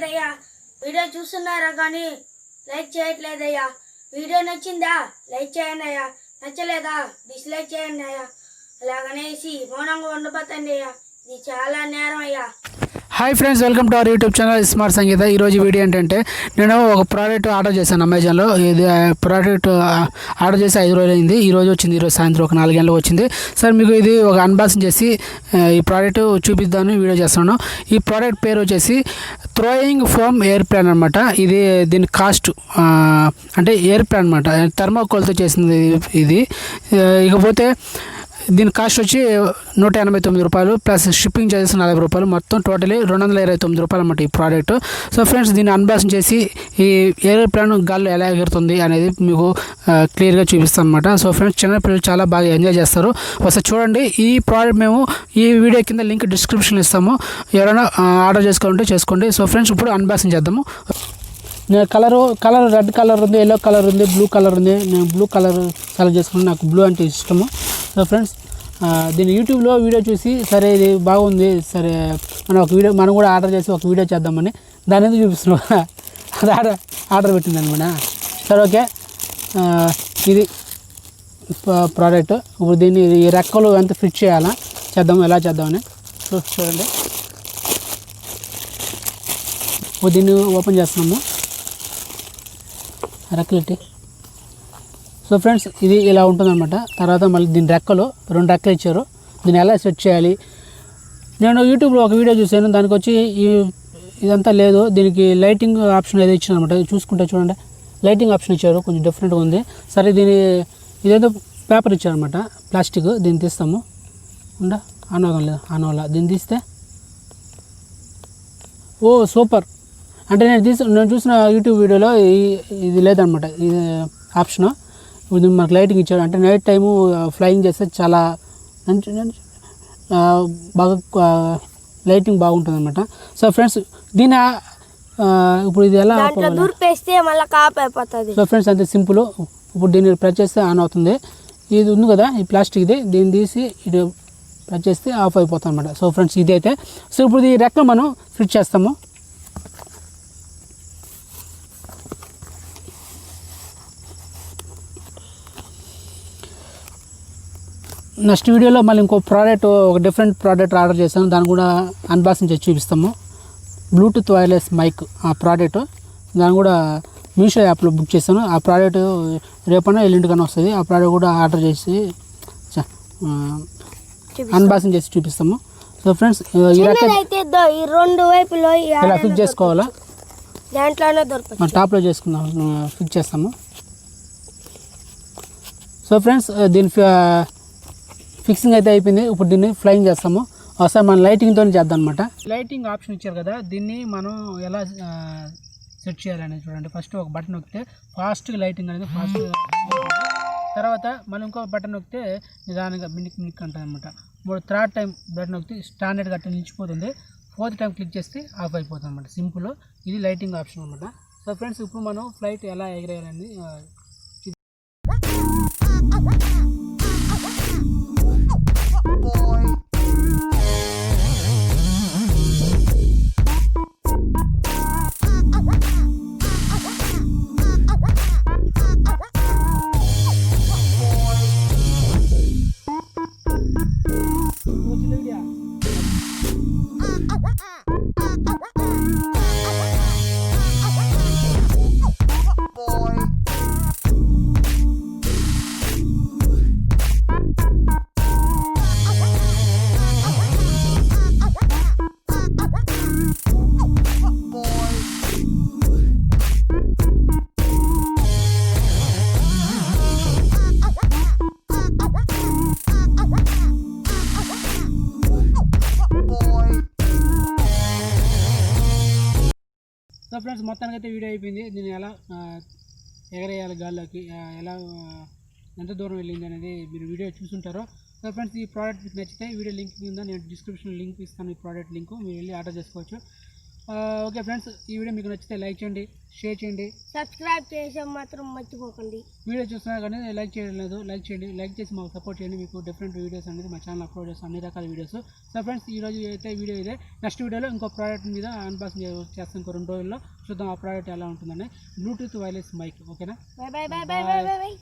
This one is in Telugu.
చేయట్లేదయ్యా. వీడియో చూస్తున్నారా కానీ లైక్ చేయట్లేదయ్యా. వీడియో నచ్చిందా లైక్ చేయండి అయ్యా, నచ్చలేదా డిస్లైక్ చేయండి అయ్యా. అలాగనేసి మౌనంగా ఉండబోతండి అయ్యా, ఇది చాలా నేరం అయ్యా. Hi friends, welcome to our YouTube channel ismart Sangeetha. ఈరోజు వీడియో ఏంటంటే నేను ఒక ప్రోడక్ట్ ఆర్డర్ చేశాను అమెజాన్లో. ఇది ప్రోడక్ట్ ఆర్డర్ చేసి 5 రోజులు అయింది. ఈరోజు వచ్చింది, ఈరోజు సాయంత్రం ఒక 4 గంటలకు వచ్చింది. సార్ మీకు ఇది ఒక అన్బాక్సింగ్ చేసి ఈ ప్రోడక్ట్ చూపిద్దామని వీడియో చేస్తున్నాను. ఈ ప్రోడక్ట్ పేరు వచ్చేసి థ్రోయింగ్ ఫోమ్ ఎయిర్ ప్లాన్ అనమాట. ఇది దీని కాస్ట్ అంటే ఎయిర్ ప్లాన్ అనమాట, థర్మాకోల్తో చేసింది ఇది. ఇకపోతే దీని కాస్ట్ వచ్చి 189 రూపాయలు ప్లస్ షిప్పింగ్ చార్జెస్ 40 రూపాయలు, మొత్తం టోటలీ 229 రూపాయలు అన్నమాట ఈ ప్రోడక్ట్. సో ఫ్రెండ్స్, దీన్ని అన్బాక్సింగ్ చేసి ఈ ఎయిర్ ప్లాన్ గాల్లో ఎలా ఎగురుతుంది అనేది మీకు క్లియర్గా చూపిస్తాను అనమాట. సో ఫ్రెండ్స్, చిన్నపిల్లలు చాలా బాగా ఎంజాయ్ చేస్తారు. ఒకసారి చూడండి. ఈ ప్రోడక్ట్ మేము ఈ వీడియో కింద లింక్ డిస్క్రిప్షన్ ఇస్తాము, ఎవరైనా ఆర్డర్ చేసుకోవాలంటే చేసుకోండి. సో ఫ్రెండ్స్, ఇప్పుడు అన్బాక్సింగ్ చేద్దాము. కలర్ రెడ్ కలర్ ఉంది, ఎల్లో కలర్ ఉంది, బ్లూ కలర్ ఉంది. నేను బ్లూ కలర్ సెలెక్ట్ చేసుకుని, నాకు బ్లూ అంటే ఇష్టము. సో ఫ్రెండ్స్, దీన్ని యూట్యూబ్లో వీడియో చూసి సరే ఇది బాగుంది, సరే మనం కూడా ఆర్డర్ చేసి ఒక వీడియో చేద్దామని దాని ఎందుకు చూపిస్తున్నాం, అది ఆర్డర్ పెట్టింది అనమాట. సరే ఓకే, ఇది ప్రోడక్ట్. ఇప్పుడు దీన్ని ఈ రెక్కలు ఎంత ఫిట్ చేయాలా చేద్దాము, ఎలా చేద్దామని చూడండి. ఇప్పుడు దీన్ని ఓపెన్ చేస్తున్నాము, రెక్కలెట్టి. సో ఫ్రెండ్స్, ఇది ఇలా ఉంటుందన్నమాట. తర్వాత మళ్ళీ దీని రెక్కలు 2 రెక్కలు ఇచ్చారు. దీన్ని ఎలా సెట్ చేయాలి, నేను యూట్యూబ్లో ఒక వీడియో చూసాను, దానికి వచ్చి ఇదంతా లేదు. దీనికి లైటింగ్ ఆప్షన్ ఏదో ఇచ్చాను అనమాట. చూసుకుంటే చూడండి, లైటింగ్ ఆప్షన్ ఇచ్చారు, కొంచెం డిఫరెంట్గా ఉంది. సరే, ఇదేదో పేపర్ ఇచ్చారనమాట, ప్లాస్టిక్. దీన్ని తీస్తాము. ఆన్ అవ్వాలి. దీన్ని తీస్తే ఓ సూపర్. అంటే నేను చూసిన యూట్యూబ్ వీడియోలో ఇది లేదనమాట, ఇది ఆప్షన్. ఇది మనకు లైటింగ్ ఇచ్చాడు, అంటే నైట్ టైము ఫ్లయింగ్ చేస్తే చాలా బాగా లైటింగ్ బాగుంటుంది అనమాట. సో ఫ్రెండ్స్, దీని ఇప్పుడు ఇది ఎలా దూర్పేస్తే మళ్ళీ కాప్ అయిపోతుంది. సో ఫ్రెండ్స్, అంతే సింపుల్. ఇప్పుడు దీన్ని ప్రెస్ చేస్తే ఆన్ అవుతుంది. ఇది ఉంది కదా, ఈ ప్లాస్టిక్ది, దీన్ని తీసి ఇది ప్రెస్ చేస్తే ఆఫ్ అయిపోతుంది అనమాట. సో ఫ్రెండ్స్, ఇది అయితే. సో ఇప్పుడు ఈ రెక్క మనం ఫిట్ చేస్తాము. నెక్స్ట్ వీడియోలో మళ్ళీ ఇంకో ప్రోడక్ట్, ఒక డిఫరెంట్ ప్రోడక్ట్ ఆర్డర్ చేశాను, దాన్ని కూడా అన్బాక్సింగ్ చేసి చూపిస్తాము. బ్లూటూత్ వైర్లెస్ మైక్ ఆ ప్రోడక్ట్, దాన్ని కూడా మీషో యాప్లో బుక్ చేశాను. ఆ ప్రోడక్ట్ రేపైనా ఎల్లుండికైనా వస్తుంది. ఆ ప్రోడక్ట్ కూడా ఆర్డర్ చేసి అన్బాక్సింగ్ చేసి చూపిస్తాము. సో ఫ్రెండ్స్, ఇలా ఫిక్స్ చేసుకోవాలా, టాప్లో చేసుకుందాం, ఫిక్స్ చేస్తాము. సో ఫ్రెండ్స్, దీని ఫిక్సింగ్ అయితే అయిపోయింది. ఇప్పుడు దీన్ని ఫ్లయింగ్ చేస్తాము. ఒకసారి మనం లైటింగ్తో చేద్దాం అనమాట. లైటింగ్ ఆప్షన్ ఇచ్చారు కదా, దీన్ని మనం ఎలా సెట్ చేయాలనేది చూడండి. ఫస్ట్ ఒక బటన్ నొక్కితే ఫాస్ట్గా లైటింగ్ అనేది ఫాస్ట్గా, తర్వాత మనం ఇంకో బటన్ నొక్కితే నిదానంగా మినిక్ అంటుంది అనమాట. థర్డ్ టైం బటన్ నొక్కితే స్టాండర్డ్గా అట్లా నిలిచిపోతుంది. 4th టైం క్లిక్ చేస్తే ఆఫ్ అయిపోతుంది అనమాట. సింపుల్. ఇది లైటింగ్ ఆప్షన్ అనమాట. సో ఫ్రెండ్స్, ఇప్పుడు మనం ఫ్లైట్ ఎలా ఎగరేయాలని సో ఫ్రెండ్స్, మొత్తానికి అయితే వీడియో అయిపోయింది. దీన్ని ఎలా ఎగరేయాలి గాల్లోకి, ఎలా ఎంత దూరం వెళ్ళింది అనేది మీరు వీడియో చూసుంటారో. సో ఫ్రెండ్స్, ఈ ప్రోడక్ట్ మీకు నచ్చితే వీడియో లింక్ కింద నేను డిస్క్రిప్షన్ లింక్ ఇస్తాను, ఈ ప్రోడక్ట్ లింక్ మీరు వెళ్ళి ఆర్డర్ చేసుకోవచ్చు. ఓకే ఫ్రెండ్స్, ఈ వీడియో మీకు నచ్చితే లైక్ చేయండి, షేర్ చేయండి, సబ్స్క్రైబ్ చేసాం మాత్రం మర్చిపోకండి. వీడియో చూస్తున్నా కానీ లైక్ చేయడం లేదు, లైక్ చేయండి, లైక్ చేసి మాకు సపోర్ట్ చేయండి. మీకు డిఫరెంట్ వీడియోస్ అనేది మా ఛానల్ అప్లోడ్ చేస్తాం, అన్ని రకాల వీడియోస్. సో ఫ్రెండ్స్, ఈ రోజు అయితే వీడియో ఇదే. నెక్స్ట్ వీడియోలో ఇంకో ప్రోడక్ట్ మీద అన్బాక్సింగ్ చేస్తాం, ఇంకో 2 రోజుల్లో చూద్దాం ఆ ప్రోడక్ట్ ఎలా ఉంటుందని. Bluetooth wireless mic. ఓకేనా? Bye bye bye bye bye by.